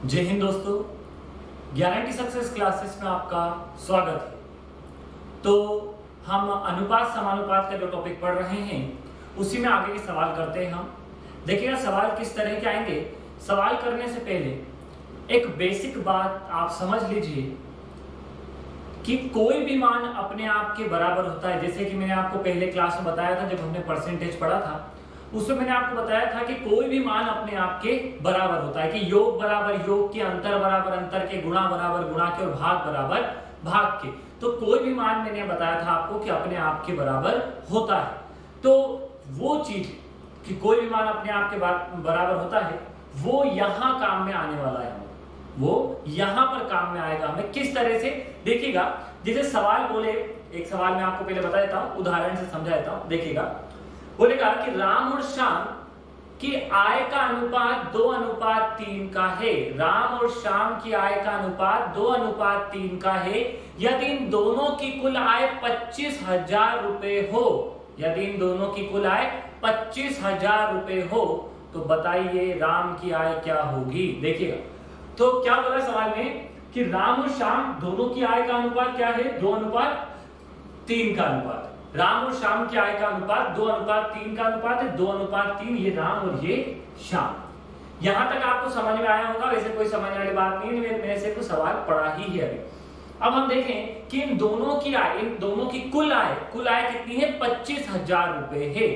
जय हिंद दोस्तों, guarantee success classes में आपका स्वागत है। तो हम अनुपात समानुपात का जो टॉपिक पढ़ रहे हैं उसी में आगे के सवाल करते हैं। हम देखिएगा सवाल किस तरह के आएंगे। सवाल करने से पहले एक बेसिक बात आप समझ लीजिए कि कोई भी मान अपने आप के बराबर होता है। जैसे कि मैंने आपको पहले क्लास में बताया था, जब हमने परसेंटेज पढ़ा था उसमें मैंने आपको बताया था कि कोई भी मान अपने आप के बराबर होता है कि योग बराबर योग के, अंतर बराबर अंतर के, गुणा बराबर गुणा के और भाग बराबर भाग के। तो कोई भी मान मैंने बताया था आपको कि अपने आप के बराबर होता है। तो वो चीज कि कोई भी मान अपने आप के बराबर होता है वो यहां काम में आने वाला है। वो यहां पर काम में आएगा हमें किस तरह से, देखिएगा। जैसे सवाल बोले, एक सवाल मैं आपको पहले बता देता हूं, उदाहरण से समझा देता हूं। देखिएगा बोलेगा कि राम और श्याम की आय का अनुपात 2:3 का है। राम और श्याम की आय का अनुपात 2:3 का है यदि इन दोनों की कुल आय 25,000 रुपए हो। यदि इन दोनों की कुल आय 25,000 रुपए हो तो बताइए राम की आय क्या होगी। देखिएगा तो क्या बोला सवाल में कि राम और श्याम दोनों की आय का अनुपात क्या है, 2:3 का अनुपात। राम और श्याम की आय का अनुपात 2:3 का अनुपात है। 2:3 ये राम और ये श्याम। यहां तक आपको समझ में आया होगा। वैसे कोई समझने वाली बात नहीं है, मैंने से कुछ सवाल पढ़ा ही है अभी। अब हम देखें कि इन दोनों की आय, इन दोनों की कुल आय कितनी है, 25,000 रुपए है।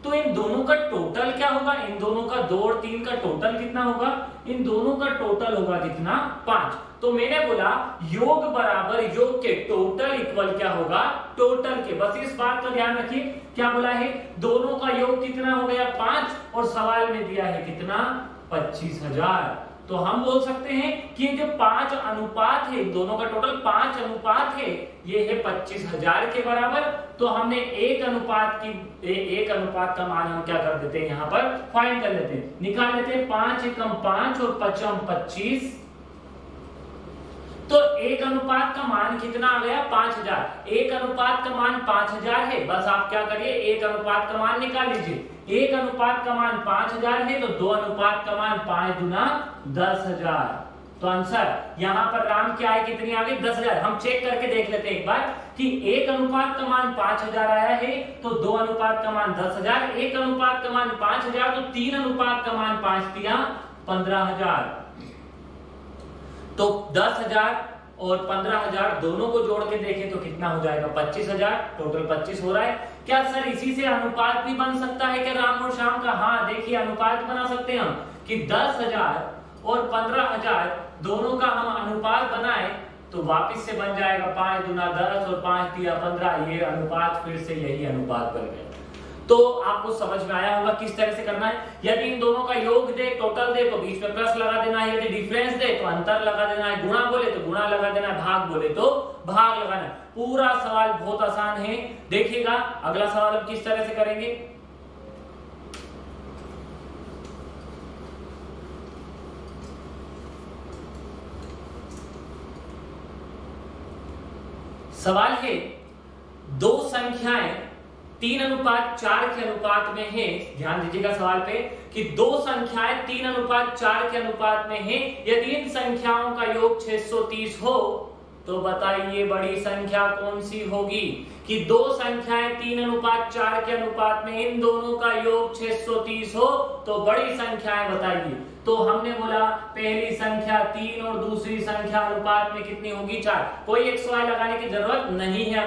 तो इन दोनों का टोटल क्या होगा, इन दोनों का 2 और 3 का टोटल कितना होगा, इन दोनों का टोटल होगा कितना, 5। तो मैंने बोला योग बराबर योग के, टोटल इक्वल क्या होगा, टोटल के। बस इस बात का ध्यान रखिए, क्या बोला है, दोनों का योग कितना हो गया, 5, और सवाल में दिया है कितना, 25,000। तो हम बोल सकते हैं कि जो 5 अनुपात है, दोनों का टोटल 5 अनुपात है, ये है 25,000 के बराबर। तो हमने एक अनुपात का मान हम क्या कर देते हैं, यहाँ पर फाइंड कर लेते हैं, निकाल लेते हैं। 5 एकम 5 और 5 25। तो एक अनुपात का मान कितना आ गया, 5,000। एक अनुपात का मान 5,000 है। बस आप क्या करिए, एक अनुपात का मान निकाल लीजिए। एक अनुपात का मान 5,000 है तो 2 अनुपात का मान 5 गुना 10,000। तो आंसर यहां पर राम की आय कितनी आ गई, 10,000। हम चेक करके देख लेते हैं एक बार कि एक अनुपात का मान 5,000 आया है तो 2 अनुपात का मान 10,000, एक अनुपात का मान 5,000 तो 3 अनुपात का मान 5 तिया 15,000। तो 10,000 और 15,000 दोनों को जोड़ के देखें तो कितना हो जाएगा, 25,000। टोटल 25 हो रहा है। क्या सर इसी से अनुपात भी बन सकता है क्या राम और श्याम का? हाँ, देखिए अनुपात बना सकते हैं हम कि 10,000 और 15,000 दोनों का हम अनुपात बनाए तो वापिस से बन जाएगा 5 गुना 10 और 5 तिया 15। ये अनुपात फिर से यही अनुपात बन गया। तो आपको समझ में आया होगा किस तरह से करना है। यदि इन दोनों का योग दे, टोटल दे तो बीच में प्लस लगा देना है। यदि डिफरेंस दे तो अंतर लगा देना है। गुणा बोले तो गुणा लगा देना है, भाग बोले तो भाग लगाना है। पूरा सवाल बहुत आसान है। देखिएगा अगला सवाल हम किस तरह से करेंगे। सवाल है, दो संख्याएं 3:4 के अनुपात में है। ध्यान दीजिएगा सवाल पे कि दो संख्याएं 3:4 के अनुपात में है। यदि इन संख्याओं का योग 630 हो तो बताइए बड़ी संख्या कौन सी होगी। कि दो संख्याएं 3:4 के अनुपात में, इन दोनों का योग 630 हो तो बड़ी संख्याएं बताइए। तो हमने बोला पहली संख्या 3 और दूसरी संख्या अनुपात में कितनी होगी, 4। कोई XY लगाने की जरूरत नहीं है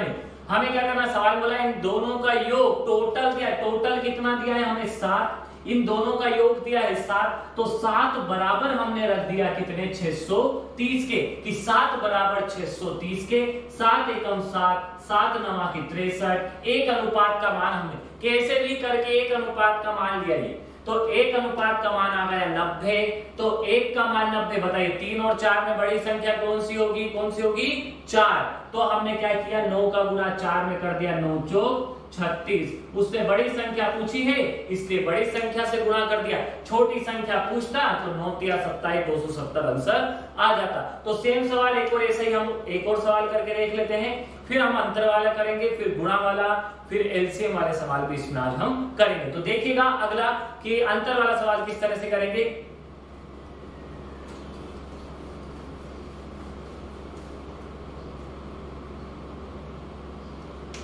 हमें क्या करना, सवाल बोला इन दोनों का योग टोटल दिया, टोटल कितना दिया है हमें, 7। इन दोनों का योग दिया है 7, तो 7 बराबर हमने रख दिया कितने, 630 के, कि 7 बराबर 630 के। 7 एकम 7, 7 9 की 63। एक अनुपात का मान हमने कैसे भी करके एक अनुपात का मान लिया ये, तो एक अनुपात का मान आ गया 90। तो एक का मान 90, बताइए 3 और 4 में बड़ी संख्या कौन सी होगी, कौन सी होगी, 4। तो हमने क्या किया, 9 का गुना 4 में कर दिया, 9 चौक 36। उसने बड़ी संख्या पूछी है इसलिए बड़ी संख्या से गुणा कर दिया। छोटी संख्या पूछता तो 9 तिया 27, 270 आंसर आ जाता। तो सेम सवाल एक और ऐसे ही हम एक और सवाल करके देख लेते हैं, फिर हम अंतर वाला करेंगे, फिर गुणा वाला, फिर एलसीएम वाले सवाल भी इसमें आज हम करेंगे। तो देखिएगा अगला कि अंतर वाला सवाल किस तरह से करेंगे।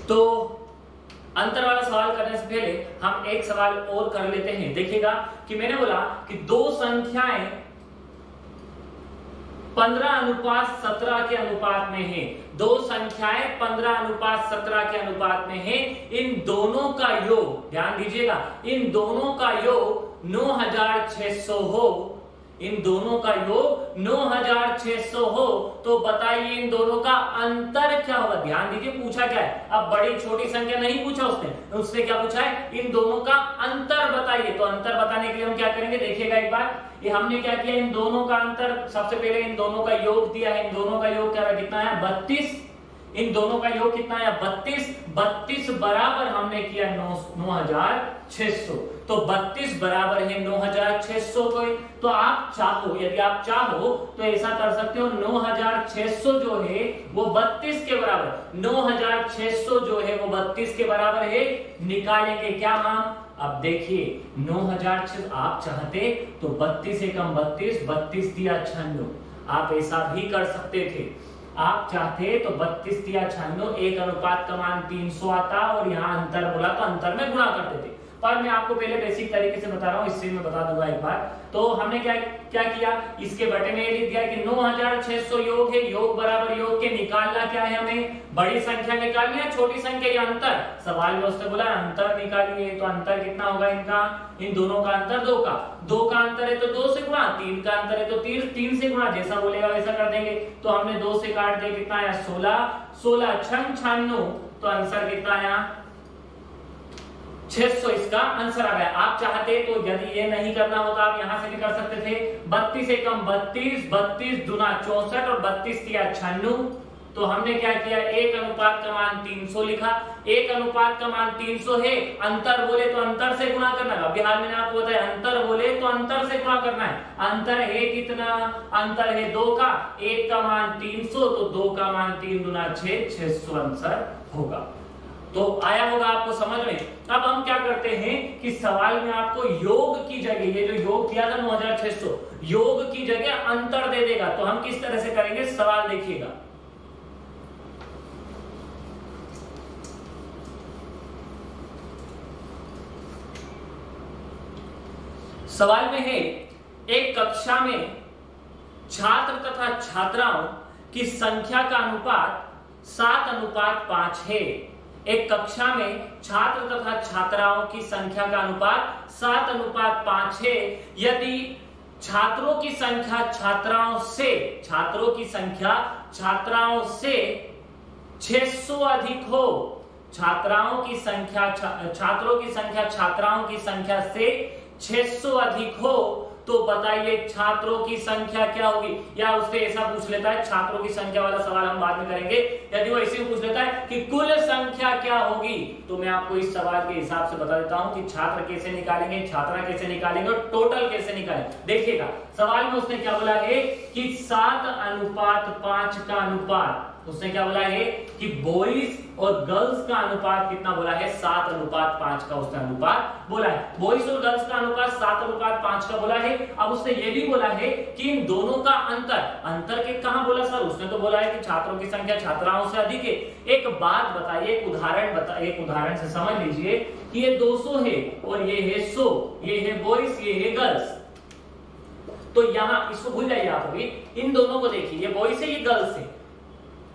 तो अंतर वाला सवाल करने से पहले हम एक सवाल और कर लेते हैं। देखिएगा कि मैंने बोला कि दो संख्याएं 15:17 के अनुपात में है। दो संख्याएं 15:17 के अनुपात में है। इन दोनों का योग, ध्यान दीजिएगा, इन दोनों का योग 9600 हो। इन दोनों का योग 9600 हो तो बताइए इन दोनों का अंतर क्या होगा। ध्यान दीजिए, पूछा क्या है, अब बड़ी छोटी संख्या नहीं पूछा उसने क्या पूछा है, इन दोनों का अंतर बताइए। तो अंतर बताने के लिए हम क्या करेंगे, देखिएगा एक बार, ये हमने क्या किया, इन दोनों का अंतर, सबसे पहले इन दोनों का योग दिया है। इन दोनों का योग क्या कितना है, 32। इन दोनों का योग कितना है, 32। 32 बराबर हमने किया 9600। तो 32 बराबर है 9600 को। तो आप चाहो, यदि आप चाहो तो ऐसा कर सकते हो, 9600 जो है वो 32 के बराबर, 9600 जो है वो 32 के बराबर है। निकालेंगे क्या हम, अब देखिए 9600 आप चाहते तो 32 से कम 32, 32 दिया 96। आप ऐसा भी कर सकते थे, आप चाहते तो 32 दिया 96, 1 का मान 300 आता और यहाँ अंतर बोला तो अंतर में गुणा करते थे। पर मैं आपको पहले बेसिक तरीके से बता रहा हूँ, इससे मैं बता दूंगा एक बार। तो हमने क्या किया, इसके बटे में ये लिख दिया कि 9600 योग है, योग बराबर योग के निकालना क्या है, हमें बड़ी संख्या निकालनी है, छोटी संख्या या अंतर। सवाल में उसने बोला अंतर निकालिए, तो अंतर कितना होगा इनका, इन दोनों का अंतर 2 का। 2 का अंतर है तो 2 से गुणा, 3 का अंतर है तो 3 से गुणा, जैसा बोलेगा वैसा कर देंगे। तो हमने 2 से काट दिया, कितना आया 16, 16 6 96, तो आंसर कितना आया 600। इसका आंसर आ गया। आप चाहते तो यदि ये नहीं करना होता आप यहां से भी कर सकते थे, 32 से कम 32, 32 दूना 64 और 32 किया 96। तो हमने क्या किया, 1 का मान 300 लिखा। 1 का मान 300 है, अंतर बोले तो अंतर से गुणा करना है। बिहार में आपको बताया अंतर बोले तो अंतर से गुणा करना है। अंतर है कितना, अंतर है 2 का, 1 का मान 300 तो 2 का मान 3 दूना 6, 600 आंसर होगा। तो आया होगा आपको समझ में। अब हम क्या करते हैं कि सवाल में आपको योग की जगह, ये जो योग दिया था 9600, योग की जगह अंतर दे देगा। तो हम किस तरह से करेंगे, सवाल देखिएगा। सवाल में है, एक कक्षा में छात्र तथा छात्राओं की संख्या का अनुपात 7:5 है। एक कक्षा में छात्र तथा छात्राओं की संख्या का अनुपात 7:5 है। यदि छात्रों की संख्या छात्राओं से 600 अधिक हो, छात्रों की संख्या छात्राओं की संख्या से 600 अधिक हो, तो बताइए छात्रों की संख्या क्या होगी। या उससे ऐसा पूछ लेता है, छात्रों की संख्या वाला सवाल हम बाद में करेंगे। यदि वो ऐसे पूछ लेता है कि कुल संख्या क्या होगी, तो मैं आपको इस सवाल के हिसाब से बता देता हूं कि छात्र कैसे निकालेंगे, छात्रा कैसे निकालेंगे और टोटल कैसे निकालेंगे। देखिएगा सवाल में उसने क्या बोला है कि 7:5 का अनुपात, उसने क्या बोला है कि बॉयज और गर्ल्स का अनुपात कितना बोला है, 7:5 का उसने अनुपात बोला है। बॉयज और गर्ल्स का अनुपात 7:5 का बोला है। अब उसने ये भी बोला है कि इन दोनों का अंतर के कहां बोला सर, उसने तो बोला है कि छात्रों की संख्या छात्राओं से अधिक है। एक बात बताइए, एक उदाहरण से समझ लीजिए कि ये 200 है और ये है 100, ये है बॉयज, ये है गर्ल्स। तो यहां इसको भूल जाइए आप, अभी इन दोनों को देखिए, ये बॉयज है, ये गर्ल्स है।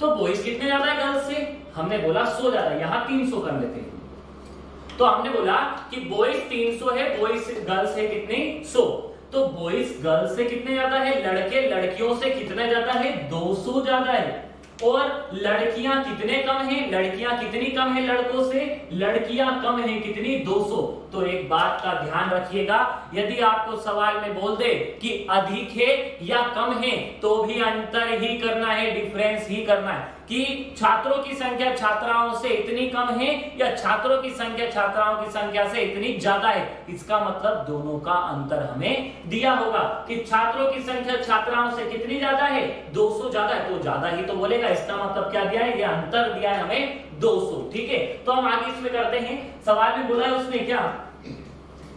तो बॉयज कितने ज्यादा है गर्ल्स से, हमने बोला 100 ज्यादा, यहां 300 कर लेते हैं। तो हमने बोला कि बॉयज 300 है, बॉयज गर्ल्स है कितने 100। तो बॉयज गर्ल्स से कितने ज्यादा है, लड़के लड़कियों से कितने ज्यादा है, 200 ज्यादा है। और लड़कियां कितने कम हैं, लड़कियां कितनी कम है लड़कों से, लड़कियां कम है कितनी 200। तो एक बात का ध्यान रखिएगा, यदि आपको सवाल में बोल दे कि अधिक है या कम है तो भी अंतर ही करना है, डिफरेंस ही करना है कि छात्रों की संख्या छात्राओं से इतनी कम है या छात्रों की संख्या छात्राओं की संख्या से इतनी ज्यादा है। इसका मतलब दोनों का अंतर हमें दिया होगा कि छात्रों की संख्या छात्राओं से कितनी ज्यादा है, 200 ज्यादा है, तो ज्यादा ही तो बोलेगा। इसका मतलब क्या दिया है, ये अंतर दिया है हमें 200। ठीक है, तो हम आगे इसमें करते हैं। सवाल में बोला है उसने क्या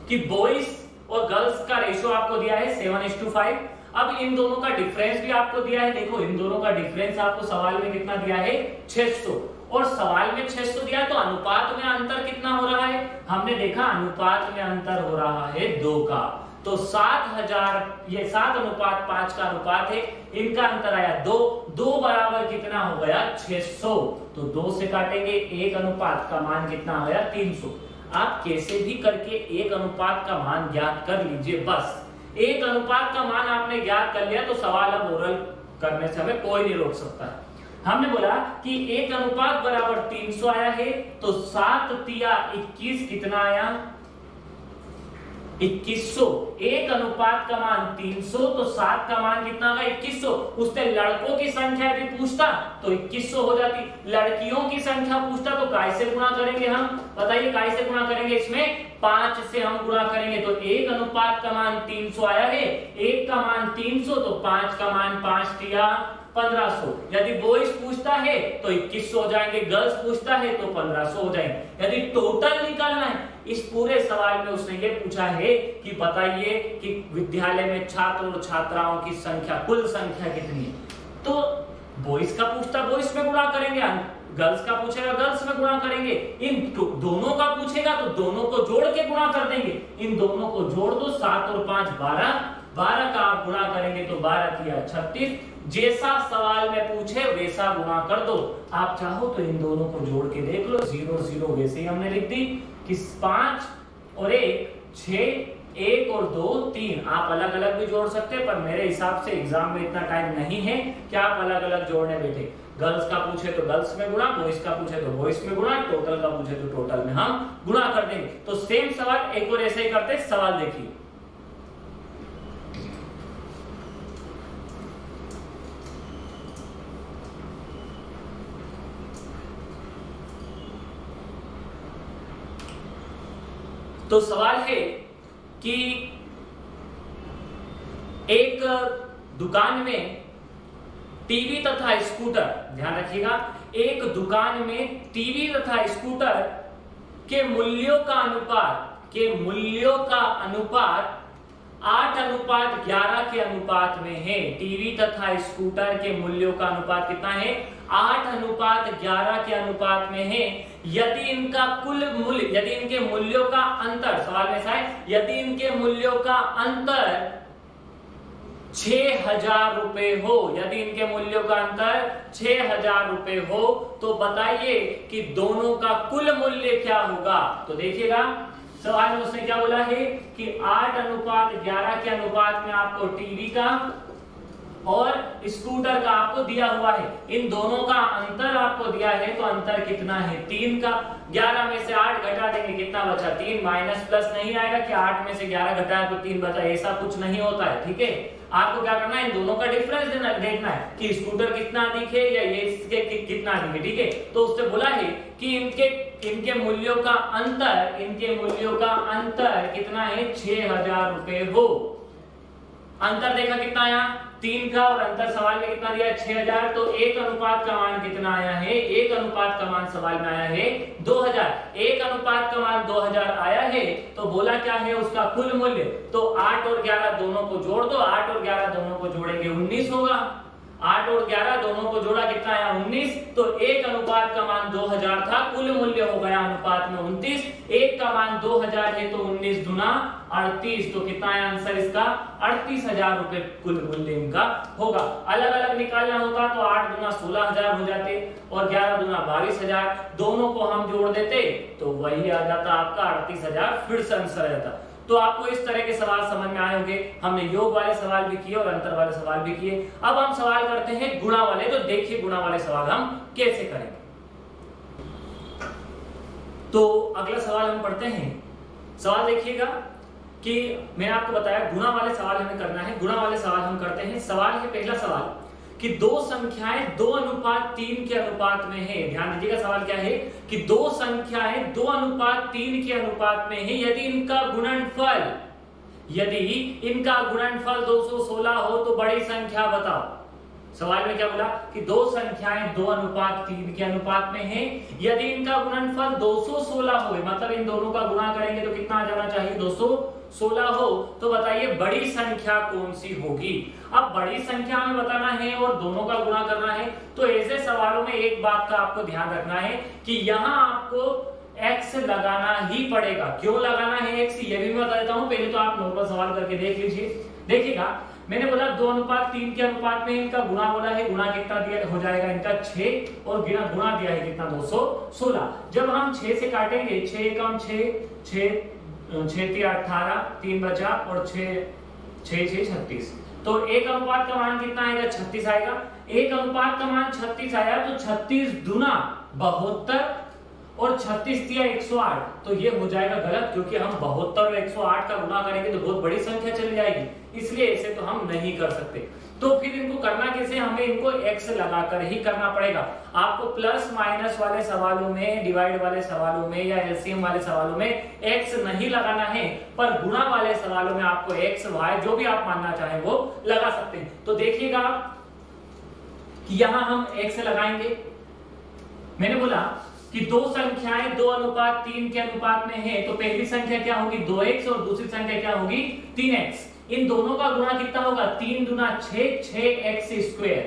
कि बॉयज और गर्ल्स का रेशियो आपको दिया है 7:5। अब इन दोनों का डिफरेंस भी आपको दिया है। देखो इन दोनों का डिफरेंस आपको सवाल में कितना दिया है, 600। और सवाल में 600 दिया, तो अनुपात में अंतर कितना हो रहा है? हमने देखा अनुपात में अंतर हो रहा है 2 का, तो 7000, ये 7:5 का अनुपात है, इनका अंतर आया 2, 2 बराबर कितना हो गया? 600। तो 2 से काटेंगे, 1 अनुपात का मान कितना हो गया? 300। आप कैसे भी करके 1 अनुपात का मान ज्ञात कर लीजिए, बस 1 अनुपात का मान आपने ज्ञात कर लिया तो सवाल अब ओरल करने से हमें कोई नहीं रोक सकता है। हमने बोला कि 1 अनुपात बराबर 300 आया है, तो 7 तिया 21 कितना आया? 2100। 1 अनुपात का मान 300, तो 7 का मान कितना होगा? 2100। उसने लड़कों की संख्या भी पूछता तो 2100 हो जाती, लड़कियों की संख्या पूछता तो काय से गुणा करेंगे हम? बताइए काय से गुणा करेंगे? इसमें 5 से हम गुणा करेंगे, तो 1 अनुपात का मान 300 आया है, 1 का मान 300, तो 5 का मान 5 तिया 1500। यदि बॉयज पूछता है तो 2100 हो जाएंगे, गर्ल्स पूछता है तो 1500 हो जाएंगे। यदि टोटल निकालना है, इस पूरे सवाल में उसने ये पूछा है कि बताइए कि विद्यालय में छात्र और छात्राओं की संख्या, कुल संख्या कितनी है? तो बॉयज का पूछता बॉयज में गुणा करेंगे, गर्ल्स का पूछेगा गर्ल्स में गुणा करेंगे, इन दोनों का पूछेगा तो दोनों को जोड़ के गुणा कर देंगे। इन दोनों को जोड़ दो, 7 और 5 12, 12 का आप गुणा करेंगे तो 12 किया 36। जैसा सवाल में पूछे वैसा गुणा कर दो। आप चाहो तो इन दोनों को जोड़ के देख लो, 0 0 वैसे ही हमने लिख दी कि 5 और 1 6, 1 और 2 3। आप अलग अलग भी जोड़ सकते हैं, पर मेरे हिसाब से एग्जाम में इतना टाइम नहीं है कि आप अलग अलग जोड़ने बैठे। गर्ल्स का पूछे तो गर्ल्स में गुणा, बॉयज का पूछे तो बॉयज में गुणा, टोटल का पूछे तो टोटल में हम गुणा कर देंगे। तो सेम सवाल एक और ऐसे ही करते। सवाल देखिए, तो सवाल है कि एक दुकान में टीवी तथा स्कूटर, ध्यान रखिएगा, एक दुकान में टीवी तथा स्कूटर के मूल्यों का अनुपात 8:11 के अनुपात में है। टीवी तथा स्कूटर के मूल्यों का अनुपात कितना है? 8:11 के अनुपात में है। यदि इनका कुल मूल्य, यदि इनके मूल्यों का अंतर, सवाल में ऐसा है, यदि इनके मूल्यों का अंतर 6000 रुपए हो, यदि इनके मूल्यों का अंतर 6000 रुपए हो, तो बताइए कि दोनों का कुल मूल्य क्या होगा? तो देखिएगा सवाल में उसने क्या बोला है कि 8:11 के अनुपात में आपको टीवी का और स्कूटर का आपको दिया हुआ है। इन दोनों का अंतर आपको दिया है, तो अंतर कितना है? 3 का। 11 में से 8 घटा देंगे, कितना बचा? 3। माइनस प्लस नहीं आएगा कि 8 में से 11 घटाया तो 3 बचा, ऐसा कुछ नहीं होता है। ठीक है, आपको क्या करना है? इन दोनों का डिफरेंस देखना है कि स्कूटर कितना अधिक है या ये इसके कितना अधिक है। ठीक है, तो उसने बोला है कि इनके मूल्यों का अंतर कितना है? 6000 रुपए हो। अंतर देखा कितना आया? 3 का, और अंतर सवाल में कितना दिया? 6000। तो 1 अनुपात का मान कितना आया है? 1 अनुपात का मान सवाल में आया है 2000। 1 अनुपात का मान 2000 आया है, तो बोला क्या है उसका कुल मूल्य? तो 8 और 11 दोनों को जोड़ दो, 8 और 11 दोनों को जोड़ेंगे 19 होगा। 8 और 11 दोनों को जोड़ा, कितना आया? 19। तो 1 अनुपात का मान 2000 था, कुल मूल्य हो गया अनुपात में 29। 1 का मान 2000 है तो 19 दूना 38, तो कितना आया आंसर इसका? 38000 रुपए कुल मूल्य इनका होगा। अलग अलग निकालना होता तो 8 दूना 16000 हो जाते और 11 दूना 22000, दोनों को हम जोड़ देते तो वही आ जाता आपका 38000, फिर से आंसर रहता। तो आपको इस तरह के सवाल समझ में आए होंगे। हमने योग वाले सवाल भी किए और अंतर वाले सवाल भी किए। अब हम सवाल करते हैं गुणा वाले। तो देखिए गुणा वाले सवाल हम कैसे करेंगे। तो अगला सवाल हम पढ़ते हैं। सवाल देखिएगा कि मैंने आपको बताया गुणा वाले सवाल हमें करना है। गुणा वाले सवाल हम करते हैं। सवाल है पहला सवाल कि दो संख्याएं 2:3 के अनुपात में है। ध्यान दीजिएगा सवाल क्या है कि दो संख्याएं 2:3 के अनुपात में है। यदि इनका गुणनफल 216 हो तो बड़ी संख्या बताओ। सवाल में क्या बोला कि दो संख्याएं 2:3 के अनुपात में हैं, यदि इनका गुणनफल 216 हो, मतलब इन दोनों का गुणा करेंगे तो कितना आ जाना चाहिए, 216 हो, तो बताइए बड़ी संख्या कौन सी होगी। अब बड़ी संख्या में बताना है और दोनों का गुणा करना है, तो ऐसे सवालों में एक बात का आपको ध्यान रखना है कि यहाँ आपको x लगाना ही पड़ेगा। क्यों लगाना है x, ये भी मैं बता देता हूं, पहले तो आप नॉर्मल सवाल करके देख लीजिए। देखिएगा मैंने बोला 2:3 के अनुपात में इनका गुणा बोला है, गुणा कितना दिया हो जाएगा इनका 6 और गुणा दिया है कितना 216। जब हम 6 से काटेंगे 6 कम 6 3 18 3 बचा और 6 36, तो एक अनुपात का मान कितना आएगा 36 आएगा। एक अनुपात का मान 36 आया तो 36 दूना 72 और 36 दिया 108, तो ये हो जाएगा गलत, क्योंकि हम 72 और 108 का गुणा करेंगे तो बहुत बड़ी संख्या चली जाएगी, इसलिए ऐसे तो हम नहीं कर सकते। तो फिर इनको करना कैसे, हमें इनको x लगाकर ही करना पड़ेगा। आपको प्लस माइनस वाले सवालों में, डिवाइड वाले सवालों में या एलसीएम वाले सवालों में x नहीं लगाना है, पर गुणा वाले सवालों में आपको x y जो भी आप मानना चाहें वो लगा सकते हैं। तो देखिएगा कि यहां हम x लगाएंगे। मैंने बोला कि दो संख्याएं 2:3 के अनुपात में है, तो पहली संख्या क्या होगी 2x और दूसरी संख्या क्या होगी 3x। इन दोनों का गुणा कितना होगा 3 दूना 6x²।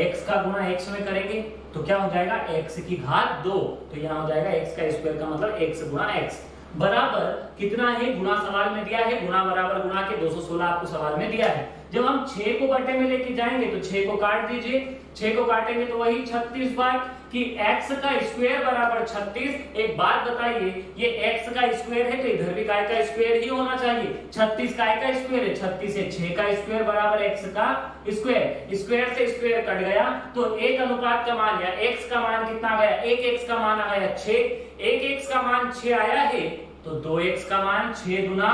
x का गुणा x में करेंगे तो क्या हो जाएगा x की घात 2, तो यहां हो जाएगा x का स्क्वायर का मतलब x गुणा x बराबर कितना है, गुणा सवाल में दिया है, गुणा बराबर गुणा के 216 आपको सवाल में दिया है। जब हम 6 को बटे में लेके जाएंगे तो 6 को काट दीजिए, 6 को काटेंगे तो वही 36 बार कि x का स्क्वायर बराबर 36। एक बात बताइए, ये x का स्क्वायर है तो इधर भी काय का स्क्वायर ही होना चाहिए। 36 काय का स्क्वायर है, 36 से 6 का स्क्वायर बराबर x का स्क्वायर, स्क्वायर से स्क्वायर कट गया तो एक अनुपात का मान या x का मान कितना आ गया, 1x का मान आ गया 6, 1x का मान 6 आया है तो 2x का मान 6 गुना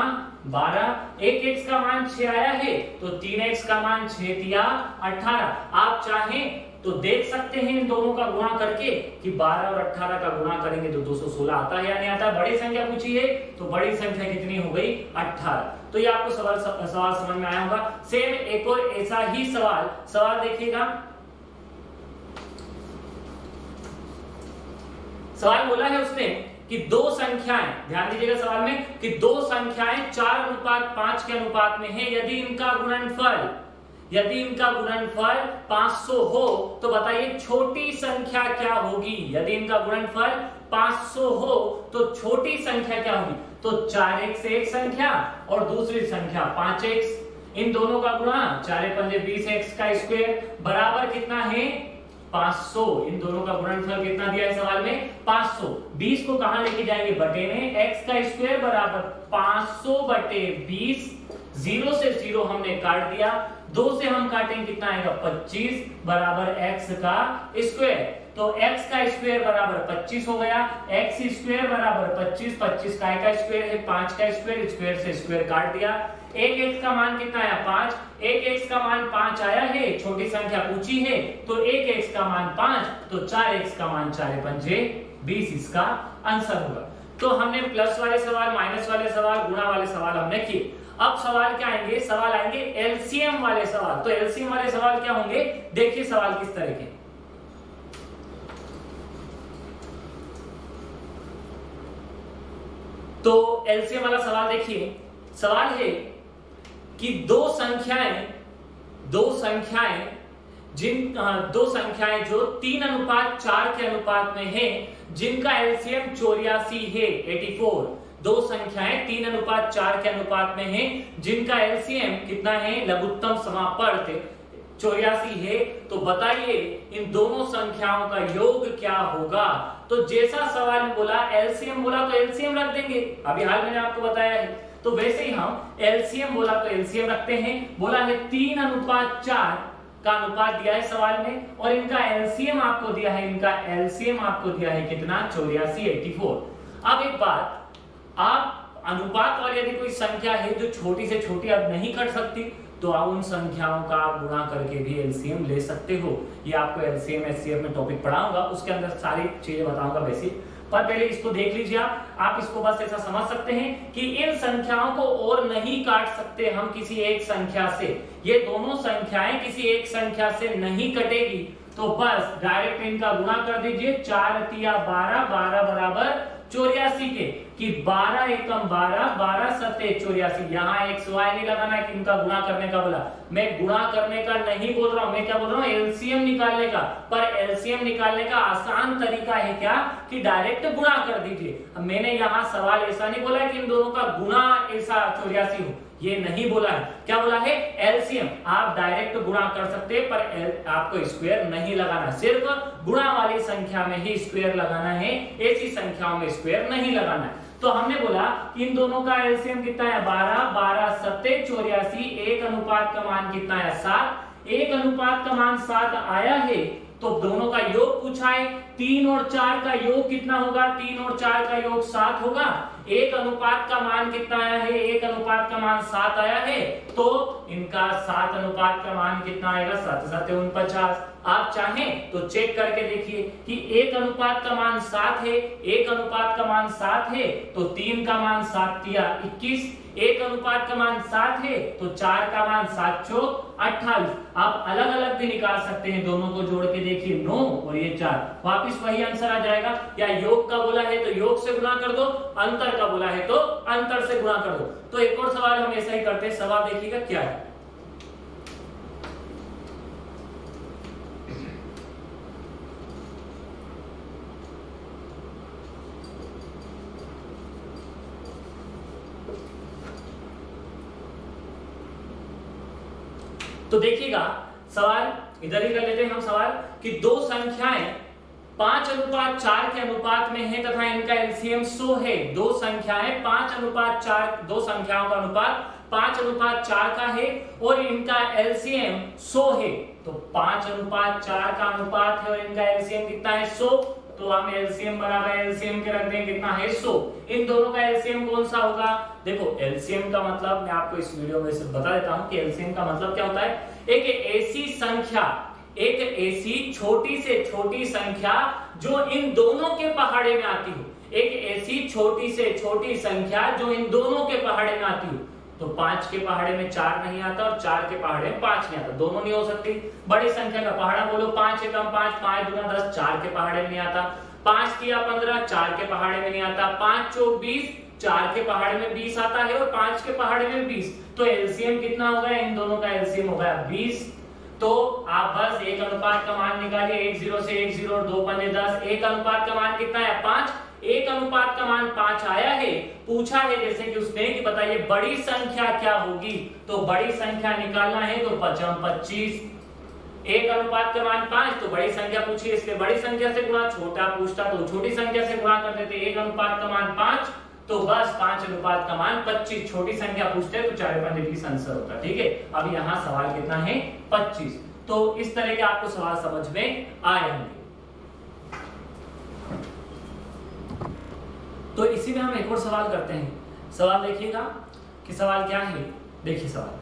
12, 1x का मान 6 आया है तो 3x का मान 6 तिया 18। आप चाहें तो देख सकते हैं इन दोनों का गुणा करके कि 12 और 18 का गुणा करेंगे तो 216 आता है या नहीं आता। बड़ी संख्या पूछी है तो बड़ी संख्या कितनी हो गई 18। तो ये आपको सवाल समझ में आया होगा। सेम एक और ऐसा ही सवाल देखिएगा। सवाल बोला है उसने कि दो संख्याएं, ध्यान दीजिएगा सवाल में कि दो संख्याएं 4:5 के अनुपात में है, यदि इनका गुणनफल 500 हो तो बताइए छोटी संख्या क्या होगी। यदि इनका गुणनफल 500 हो तो छोटी संख्या क्या होगी, तो 4x से एक संख्या और दूसरी संख्या 5x, इन दोनों का गुणा 4 पंजे 20x का स्क्वायर बराबर कितना है 500। इन दोनों का गुणनफल कितना दिया है सवाल में 500। 20 को कहां लेके जाएंगे बटे में, x का स्क्वायर बराबर 500 बटे 20, 0 से 0 हमने काट दिया, 2 से हम काटेंगे कितना आएगा 25 बराबर x का स्क्वायर, तो x का स्क्वायर बराबर 25 हो गया, x स्क्वायर बराबर 25, 25 का स्क्वायर है 5 का स्क्वायर, स्क्वायर से स्क्वायर काट दिया। एक x का मान कितना आया 5, एक x का मान 5 आया है, छोटी संख्या पूछी है तो एक x का मान 5, तो 4x का मान 4 पंजे 20 इसका आंसर होगा। तो हमने प्लस वाले सवाल, माइनस वाले सवाल, गुणा वाले सवाल हमने किए। अब सवाल क्या आएंगे, सवाल आएंगे एलसीएम वाले सवाल। तो एलसीएम वाले सवाल क्या होंगे, देखिए सवाल किस तरह के। तो एलसीएम वाला सवाल देखिए, सवाल है कि दो संख्याएं जो 3:4 के अनुपात में है, जिनका एलसीएम 84 है 84। दो संख्याएं 3:4 के अनुपात में है, जिनका एलसीएम कितना है, लघुत्तम समापवर्त 84 है, तो बताइए इन दोनों संख्याओं का योग क्या होगा। तो जैसा सवाल बोला एलसीएम बोला तो एलसीएम रख देंगे, अभी हाल मैंने आपको बताया है। तो वैसे ही हम एलसीएम बोला तो एलसीएम रखते हैं। बोला है 3:4 का अनुपात दिया है सवाल में और इनका एलसीएम आपको दिया है, कितना 84 84। अब एक बात, आप अनुपात वाली यदि कोई संख्या है जो छोटी से छोटी अब नहीं कर सकती तो आप उन संख्याओं का आप गुणा करके भी एलसीएम ले सकते हो। ये आपको एलसीएम एचसीएफ में टॉपिक पढ़ाऊंगा, उसके अंदर सारी चीजें बताऊंगा बेसिक। पर पहले इसको देख लीजिए। आप इसको बस ऐसा समझ सकते हैं कि इन संख्याओं को और नहीं काट सकते हम किसी एक संख्या से, ये दोनों संख्याएं किसी एक संख्या से नहीं कटेगी, तो बस डायरेक्ट इनका गुणा कर दीजिए। 4 तिया 12, 12 बराबर 84 के, कि 12 एकम 12, 12 सत्ते 84। यहाँ एक सवाल नहीं लगाना है कि इनका गुणा करने का बोला, मैं गुणा करने का नहीं बोल रहा हूं, मैं क्या बोल रहा हूं, एलसीएम निकालने का। पर एलसीएम निकालने का आसान तरीका है क्या, कि डायरेक्ट गुणा कर दीजिए। मैंने यहाँ सवाल ऐसा नहीं बोला कि इन दोनों का गुणा ऐसा 84 हो, ये नहीं बोला है। क्या बोला है, एलसीएम। आप डायरेक्ट गुणा कर सकते हैं, पर आपको स्क्वायर नहीं लगाना, सिर्फ गुणा वाली संख्या में ही स्क्वायर लगाना है, ऐसी संख्याओं में स्क्वायर नहीं लगाना है। तो हमने बोला इन दोनों का एलसीएम कितना है, 12, 12 सत्ते 84, एक अनुपात का मान कितना है, 7। एक अनुपात का मान 7 आया है, तो दोनों का योग पूछा है। 3 और 4 का योग कितना होगा, 3 और 4 का योग 7 होगा। एक अनुपात का मान कितना आया है, एक अनुपात का मान 7 आया है, तो इनका 7 अनुपात का मान कितना आएगा, 7 7 49। आप चाहें तो चेक करके देखिए कि एक अनुपात का मान 7 है, एक अनुपात का मान 7 है, तो 3 का मान 7 तिया 21, एक अनुपात का मान 7 है, तो 4 का मान 7 चौक 28। आप अलग अलग भी निकाल सकते हैं, दोनों को जोड़ के देखिए 9 और ये 4, वापिस वही आंसर आ जाएगा। या योग का बोला है तो योग से गुणा कर दो, अंतर का बोला है तो अंतर से गुणा कर दो। तो एक और सवाल हम ऐसा ही करते हैं, सवाल देखिएगा क्या है। तो देखिएगा सवाल इधर ही कर लेते हैं हम सवाल, कि दो संख्याएं 5:4 के अनुपात में है तथा इनका एलसीएम 100 है। दो संख्याएं 5:4, दो संख्याओं का अनुपात 5:4 का है और इनका एलसीएम 100 है। तो 5:4 का अनुपात है और इनका एलसीएम कितना है, 100। तो हम एलसीएम बराबर एलसीएम के रख देंगे, कितना है, 100। इन दोनों का एलसीएम कौन सा होगा, देखो एलसीएम का मतलब मैं आपको इस वीडियो में से बता देता हूं कि एलसीएम का मतलब क्या होता है। एक ऐसी संख्या, एक ऐसी छोटी से छोटी संख्या जो इन दोनों के पहाड़े में आती हो, एक ऐसी छोटी से छोटी संख्या जो इन दोनों के पहाड़े में आती हो। तो 5 के पहाड़े में 4 नहीं आता और 4 के पहाड़े में 5 नहीं आता, दोनों नहीं हो सकती। बड़ी संख्या का पहाड़ा बोलो, 5 एकम 5, 5 दूना 10, 4 के पहाड़े में नहीं आता। 5 तिया 15, 4 के पहाड़े में नहीं आता। 5 चौक 20, 4 के पहाड़े में 20 आता है और 5 के पहाड़े में 20। तो एलसीएम कितना होगा, इन दोनों का एलसीएम होगा 20। तो आप बस एक अनुपात का मान निकालिए, 1 0 से 1 0 और 2 पंजे 10। एक अनुपात का मान कितना है, 5। एक अनुपात का मान 5 आया है, पूछा है जैसे कि उसने कि बताइए बड़ी संख्या क्या होगी। तो बड़ी संख्या निकालना है तो 5 25। एक अनुपात का मान 5, तो बड़ी संख्या पूछी, इसलिए बड़ी संख्या से गुणा। छोटा पूछता तो छोटी संख्या से गुणा कर देते। एक अनुपात का मान 5, तो बस 5 अनुपात का मान 25। छोटी संख्या पूछते तो 4 5 20 आंसर होता, ठीक है। अब यहाँ सवाल कितना है, 25। तो इस तरह के आपको सवाल समझ में आए होंगे। तो इसी में हम एक और सवाल करते हैं। सवाल देखिएगा कि सवाल क्या है, देखिए सवाल।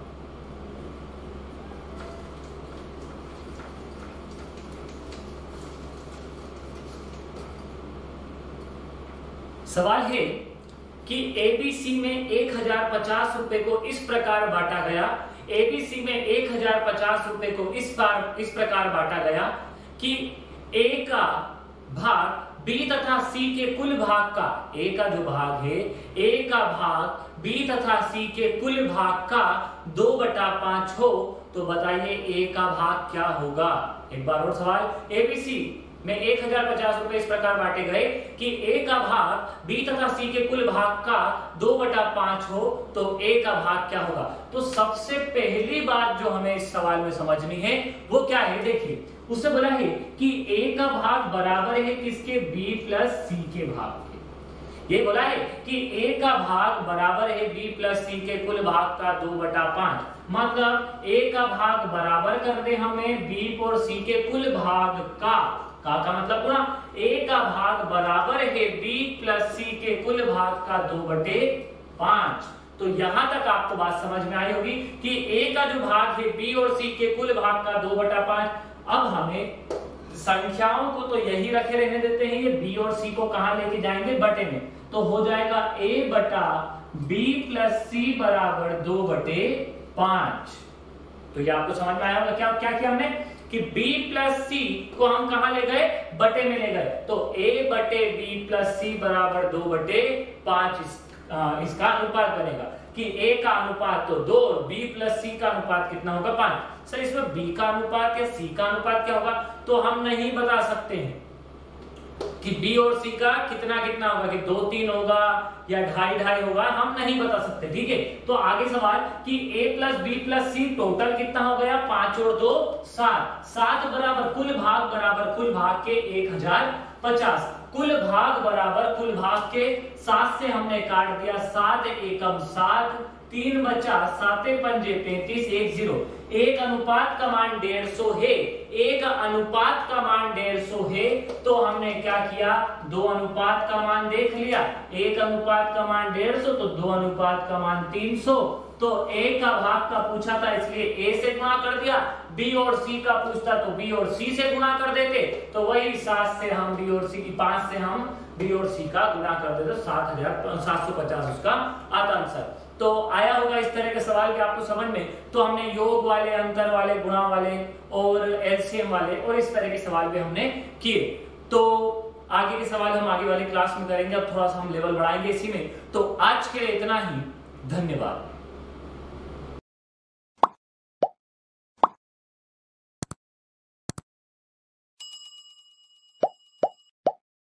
सवाल है कि एबीसी में 1050 रुपए को इस प्रकार बांटा गया। एबीसी में 1050 रुपए को इस प्रकार बांटा गया कि ए का भाग बी तथा सी के कुल भाग का, ए का जो भाग है, ए का भाग बी तथा सी के कुल भाग का 2/5 हो। तो बताइए ए का भाग क्या होगा। एक बार और सवाल, एबीसी में 1050 रुपए इस प्रकार बांटे गए कि ए का भाग बी तथा सी के कुल भाग का 2/5 हो, तो ए का भाग क्या होगा। तो सबसे पहली बात जो हमें इस सवाल में समझनी है वो क्या है, देखिए उससे बोला है कि ए का भाग बराबर है किसके, बी प्लस सी के भाग के। ये बोला है कि ए का भाग बराबर है बी प्लस सी के कुल भाग का 2/5। मतलब ए का भाग बराबर कर दे हमें बी और सी के कुल भाग का मतलब गुणा। ए का भाग बराबर है बी प्लस सी के कुल भाग का 2/5। तो यहां तक आपको बात समझ में आई होगी कि ए का जो भाग है बी और सी के कुल भाग का 2/5। अब हमें संख्याओं को तो यही रखे रहने देते हैं, ये बी और सी को कहां लेके जाएंगे, बटे में, तो हो जाएगा a बटा b प्लस सी बराबर 2/5। तो ये आपको समझ में आया होगा क्या क्या किया हमने कि b प्लस सी को हम कहां ले गए, बटे में ले गए, तो a बटे b प्लस सी बराबर 2/5 इसका अनुपात बनेगा कि a का अनुपात तो 2 और b प्लस सी का अनुपात कितना होगा, 5। सर इसमें b का अनुपात या c का अनुपात क्या होगा, तो हम नहीं बता सकते हैं कि b और c का कितना कितना होगा, कि 2 3 होगा या 2.5 2.5 होगा, हम नहीं बता सकते। ठीक है, तो आगे सवाल कि a plus b plus c total कितना हो गया, 5 और 2 7, 7 बराबर कुल भाग के 1050, कुल भाग बराबर कुल भाग के 7 से हमने काट दिया, 7 एकम 7, 3 बचा, 7 पंजे 35, 1 0, एक अनुपात का मान 150 है, एक अनुपात का मान 150 है, तो हमने क्या किया, 2 अनुपात का मान देख लिया, एक अनुपात का मान 150 तो 2 अनुपात का मान 300, तो a का भाग का पूछा था इसलिए a से गुणा कर दिया, b और c का पूछता तो b और c से गुणा कर देते, तो वही 7 से हम b और c की 5 से हम b और c का गुणा कर देते, 7,750 उसका आता आंसर। तो आया होगा इस तरह के सवाल के आपको समझ में। तो हमने योग वाले, अंतर वाले, गुणा वाले और एलसीएम वाले और इस तरह के सवाल भी हमने किए। तो आगे के सवाल हम आगे वाली क्लास में करेंगे, अब थोड़ा सा हम लेवल बढ़ाएंगे इसी में। तो आज के लिए इतना ही, धन्यवाद।